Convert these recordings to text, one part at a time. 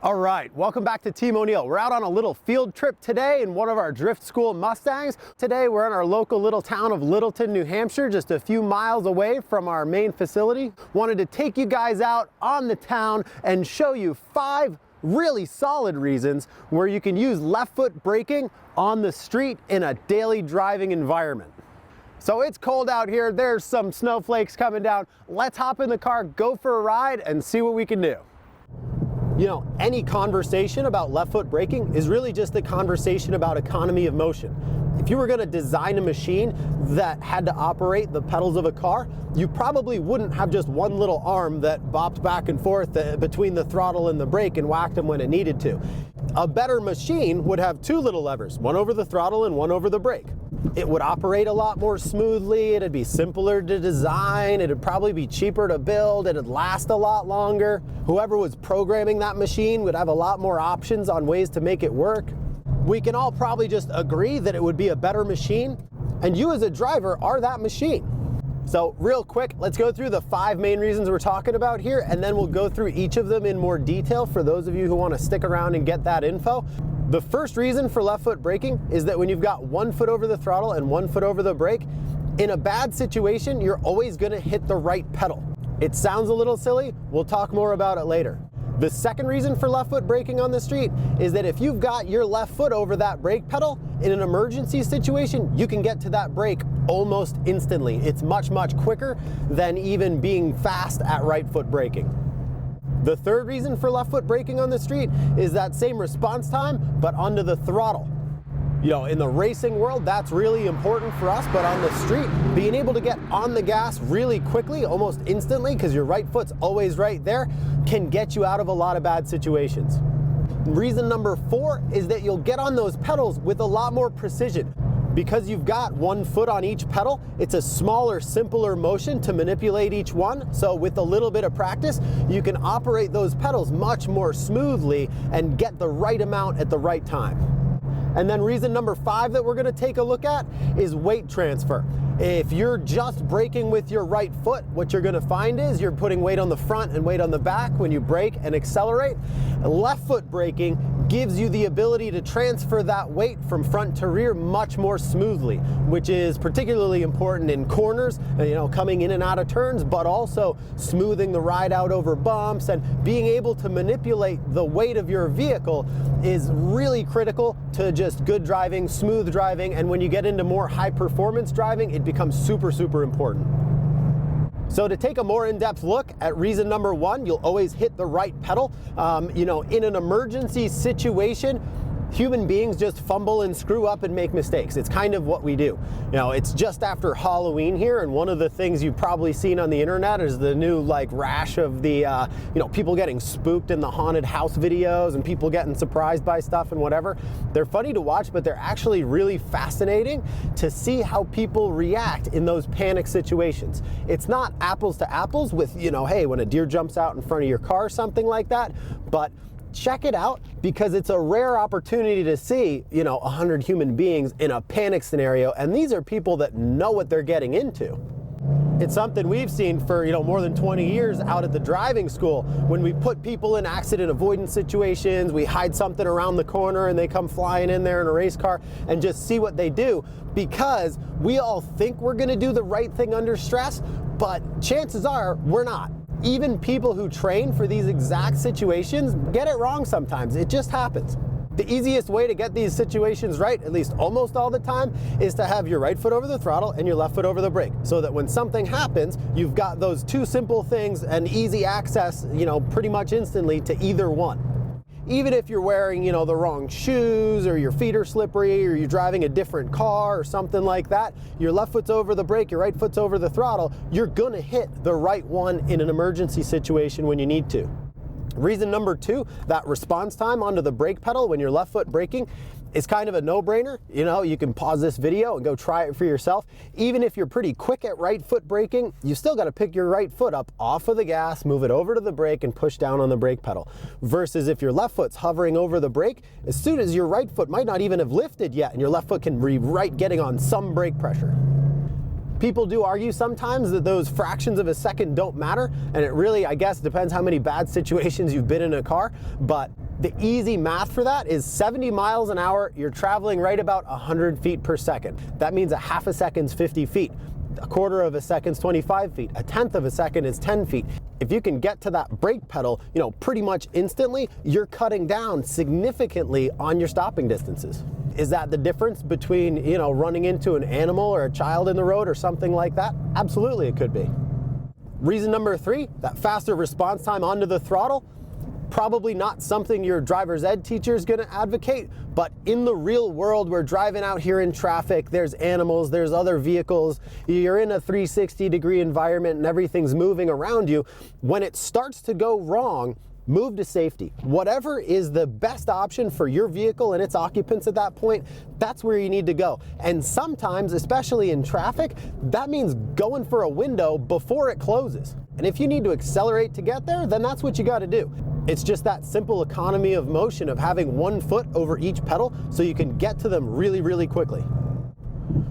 All right, welcome back to Team O'Neill. We're out on a little field trip today in one of our Drift School Mustangs. Today we're in our local little town of Littleton, New Hampshire, just a few miles away from our main facility. Wanted to take you guys out on the town and show you 5 really solid reasons where you can use left foot braking on the street in a daily driving environment. So it's cold out here, there's some snowflakes coming down. Let's hop in the car, go for a ride, and see what we can do. You know, any conversation about left foot braking is really just a conversation about economy of motion. If you were going to design a machine that had to operate the pedals of a car, you probably wouldn't have just one little arm that bopped back and forth between the throttle and the brake and whacked them when it needed to. A better machine would have 2 little levers, one over the throttle and one over the brake. It would operate a lot more smoothly, it'd be simpler to design, it'd probably be cheaper to build, it'd last a lot longer. Whoever was programming that machine would have a lot more options on ways to make it work. We can all probably just agree that it would be a better machine, and you as a driver are that machine. So real quick, let's go through the 5 main reasons we're talking about here, and then we'll go through each of them in more detail for those of you who want to stick around and get that info. The first reason for left foot braking is that when you've got 1 foot over the throttle and 1 foot over the brake, in a bad situation, you're always going to hit the right pedal. It sounds a little silly, we'll talk more about it later. The second reason for left foot braking on the street is that if you've got your left foot over that brake pedal, in an emergency situation, you can get to that brake almost instantly. It's much, much quicker than even being fast at right foot braking. The third reason for left foot braking on the street is that same response time, but onto the throttle. You know, in the racing world, that's really important for us, but on the street, being able to get on the gas really quickly, almost instantly, because your right foot's always right there, can get you out of a lot of bad situations. Reason number 4 is that you'll get on those pedals with a lot more precision. Because you've got 1 foot on each pedal, it's a smaller, simpler motion to manipulate each one. So with a little bit of practice, you can operate those pedals much more smoothly and get the right amount at the right time. And then reason number 5 that we're going to take a look at is weight transfer. If you're just braking with your right foot, what you're going to find is you're putting weight on the front and weight on the back when you brake and accelerate. Left foot braking gives you the ability to transfer that weight from front to rear much more smoothly, which is particularly important in corners, you know, coming in and out of turns, but also smoothing the ride out over bumps, and being able to manipulate the weight of your vehicle is really critical to just good driving, smooth driving, and when you get into more high performance driving, it becomes super, super important. So to take a more in-depth look at reason number 1, you'll always hit the right pedal. You know, in an emergency situation, human beings just fumble and screw up and make mistakes. It's kind of what we do. You know, it's just after Halloween here, and one of the things you've probably seen on the internet is the new rash of the, you know, people getting spooked in the haunted house videos and people getting surprised by stuff and whatever. They're funny to watch, but they're actually really fascinating to see how people react in those panic situations. It's not apples to apples with, you know, hey, when a deer jumps out in front of your car or something like that, but check it out, because it's a rare opportunity to see, you know, 100 human beings in a panic scenario, and these are people that know what they're getting into. It's something we've seen for, you know, more than 20 years out at the driving school. When we put people in accident avoidance situations, we hide something around the corner and they come flying in there in a race car, and just see what they do, because we all think we're going to do the right thing under stress, but chances are we're not. Even people who train for these exact situations get it wrong sometimes. It just happens. The easiest way to get these situations right, at least almost all the time, is to have your right foot over the throttle and your left foot over the brake, so that when something happens, you've got those 2 simple things and easy access, you know, pretty much instantly to either one. Even if you're wearing, you know, the wrong shoes, or your feet are slippery, or you're driving a different car or something like that, your left foot's over the brake, your right foot's over the throttle, you're gonna hit the right one in an emergency situation when you need to. Reason number 2, that response time onto the brake pedal when you're left foot braking is kind of a no-brainer. You know, you can pause this video and go try it for yourself. Even if you're pretty quick at right foot braking, you still got to pick your right foot up off of the gas, move it over to the brake, and push down on the brake pedal. Versus if your left foot's hovering over the brake, as soon as your right foot might not even have lifted yet, and your left foot can be right getting on some brake pressure. People do argue sometimes that those fractions of a second don't matter, and it really, I guess, depends how many bad situations you've been in a car, but The easy math for that is 70 miles an hour, you're traveling right about 100 feet per second. That means a half a second's 50 feet. A quarter of a second's 25 feet. A tenth of a second is 10 feet. If you can get to that brake pedal, pretty much instantly, you're cutting down significantly on your stopping distances. Is that the difference between, running into an animal or a child in the road or something like that? Absolutely, it could be. Reason number 3, that faster response time onto the throttle. Probably not something your driver's ed teacher is going to advocate, but in the real world, we're driving out here in traffic, there's animals, there's other vehicles, you're in a 360-degree environment and everything's moving around you. When it starts to go wrong, move to safety. Whatever is the best option for your vehicle and its occupants at that point, that's where you need to go. And sometimes, especially in traffic, that means going for a window before it closes. And if you need to accelerate to get there, then that's what you got to do. It's just that simple economy of motion of having one foot over each pedal so you can get to them really, really quickly.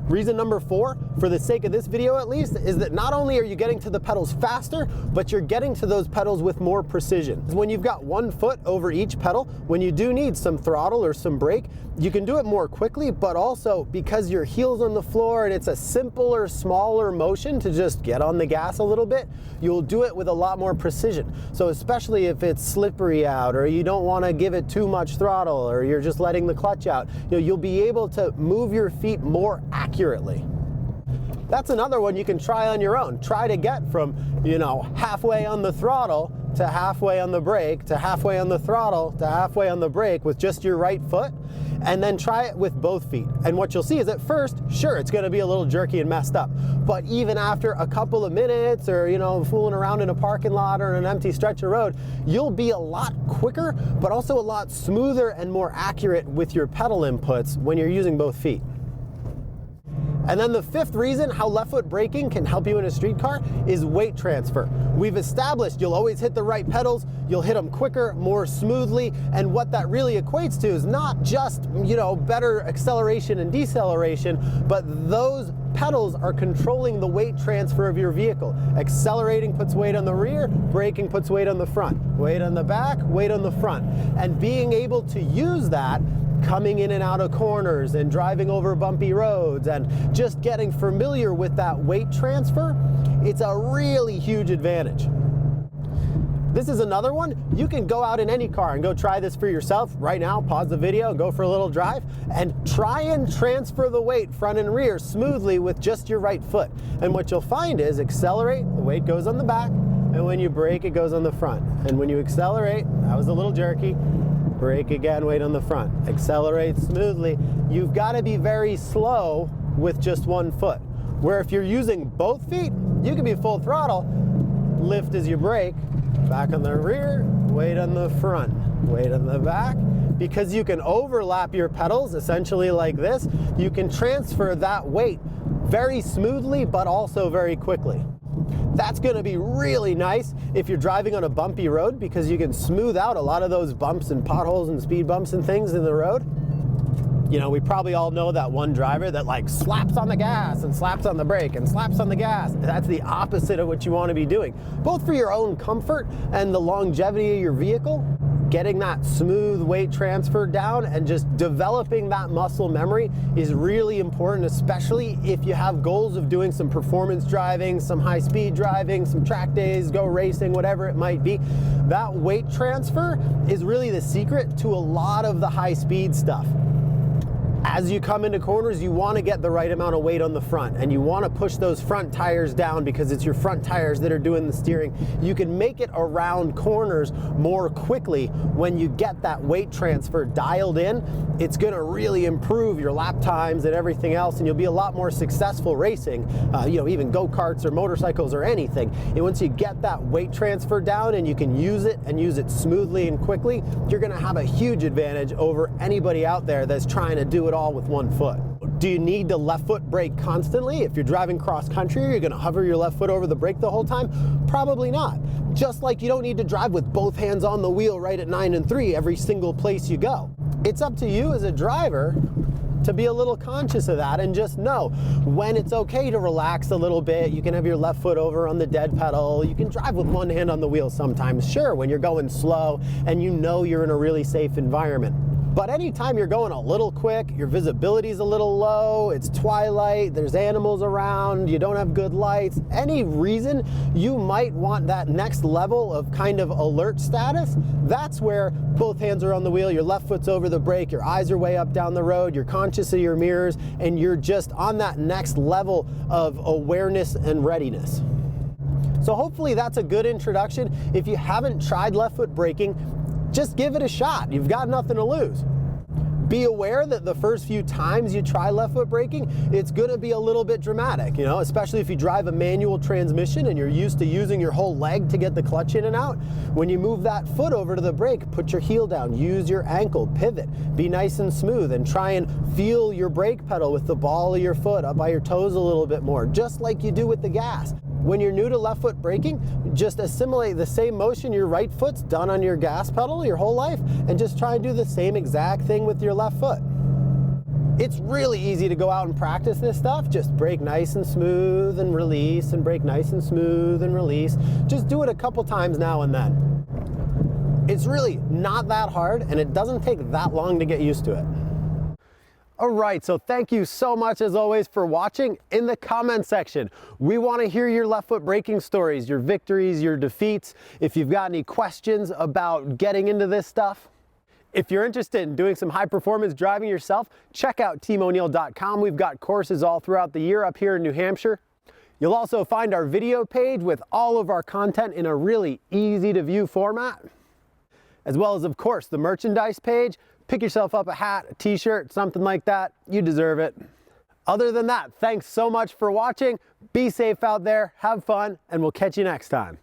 Reason number 4, for the sake of this video at least, is that not only are you getting to the pedals faster, but you're getting to those pedals with more precision. When you've got one foot over each pedal, when you do need some throttle or some brake, you can do it more quickly, but also because your heel's on the floor and it's a simpler, smaller motion to just get on the gas a little bit, you'll do it with a lot more precision. So especially if it's slippery out or you don't want to give it too much throttle or you're just letting the clutch out, you'll be able to move your feet more accurately. That's another one you can try on your own. Try to get from, halfway on the throttle to halfway on the brake to halfway on the throttle to halfway on the brake with just your right foot, and then try it with both feet. And what you'll see is at first, sure, it's going to be a little jerky and messed up, but even after a couple of minutes or, fooling around in a parking lot or an empty stretch of road, you'll be a lot quicker, but also a lot smoother and more accurate with your pedal inputs when you're using both feet. And then the 5th reason how left foot braking can help you in a street car is weight transfer. We've established you'll always hit the right pedals, you'll hit them quicker, more smoothly, and what that really equates to is not just, better acceleration and deceleration, but those pedals are controlling the weight transfer of your vehicle. Accelerating puts weight on the rear, braking puts weight on the front, weight on the back, weight on the front. And being able to use that coming in and out of corners and driving over bumpy roads and just getting familiar with that weight transfer, it's a really huge advantage. This is another one. You can go out in any car and go try this for yourself right now. Pause the video, go for a little drive, and try and transfer the weight front and rear smoothly with just your right foot. And what you'll find is accelerate, the weight goes on the back, and when you brake, it goes on the front. And when you accelerate, that was a little jerky, brake again, weight on the front. Accelerate smoothly. You've got to be very slow with just one foot. Where if you're using both feet, you can be full throttle, lift as you brake, back on the rear, weight on the front, weight on the back. Because you can overlap your pedals essentially like this, you can transfer that weight very smoothly but also very quickly. That's going to be really nice if you're driving on a bumpy road because you can smooth out a lot of those bumps and potholes and speed bumps and things in the road. We probably all know that one driver that slaps on the gas and slaps on the brake and slaps on the gas. That's the opposite of what you want to be doing, both for your own comfort and the longevity of your vehicle. Getting that smooth weight transfer down and just developing that muscle memory is really important, especially if you have goals of doing some performance driving, some high speed driving, some track days, go racing, whatever it might be. That weight transfer is really the secret to a lot of the high speed stuff. As you come into corners, you want to get the right amount of weight on the front, and you want to push those front tires down because it's your front tires that are doing the steering. You can make it around corners more quickly when you get that weight transfer dialed in. It's going to really improve your lap times and everything else, and you'll be a lot more successful racing, even go-karts or motorcycles or anything. And once you get that weight transfer down and you can use it smoothly and quickly, you're going to have a huge advantage over anybody out there that's trying to do it all with one foot. Do you need to left foot brake constantly? If you're driving cross country, you're going to hover your left foot over the brake the whole time? Probably not. Just like you don't need to drive with both hands on the wheel right at 9 and 3 every single place you go. It's up to you as a driver to be a little conscious of that and just know when it's okay to relax a little bit. You can have your left foot over on the dead pedal. You can drive with one hand on the wheel sometimes, sure, when you're going slow and you know you're in a really safe environment. But anytime you're going a little quick, your visibility's a little low, it's twilight, there's animals around, you don't have good lights, any reason you might want that next level of kind of alert status, that's where both hands are on the wheel, your left foot's over the brake, your eyes are way up down the road, you're conscious of your mirrors, and you're just on that next level of awareness and readiness. So hopefully that's a good introduction. If you haven't tried left foot braking, just give it a shot. You've got nothing to lose. Be aware that the first few times you try left foot braking, it's gonna be a little bit dramatic, you know, especially if you drive a manual transmission and you're used to using your whole leg to get the clutch in and out. When you move that foot over to the brake, put your heel down, use your ankle, pivot, be nice and smooth, and try and feel your brake pedal with the ball of your foot up by your toes a little bit more, just like you do with the gas. When you're new to left foot braking, just assimilate the same motion your right foot's done on your gas pedal your whole life, and just try and do the same exact thing with your left foot. It's really easy to go out and practice this stuff. Just brake nice and smooth and release, and brake nice and smooth and release. Just do it a couple times now and then. It's really not that hard, and it doesn't take that long to get used to it. All right, so thank you so much as always for watching. In the comment section, we want to hear your left foot braking stories, your victories, your defeats. If you've got any questions about getting into this stuff. If you're interested in doing some high performance driving yourself, check out teamoneil.com. We've got courses all throughout the year up here in New Hampshire. You'll also find our video page with all of our content in a really easy to view format, as well as, of course, the merchandise page. Pick yourself up a hat, a t-shirt, something like that. You deserve it. Other than that, thanks so much for watching. Be safe out there, have fun, and we'll catch you next time.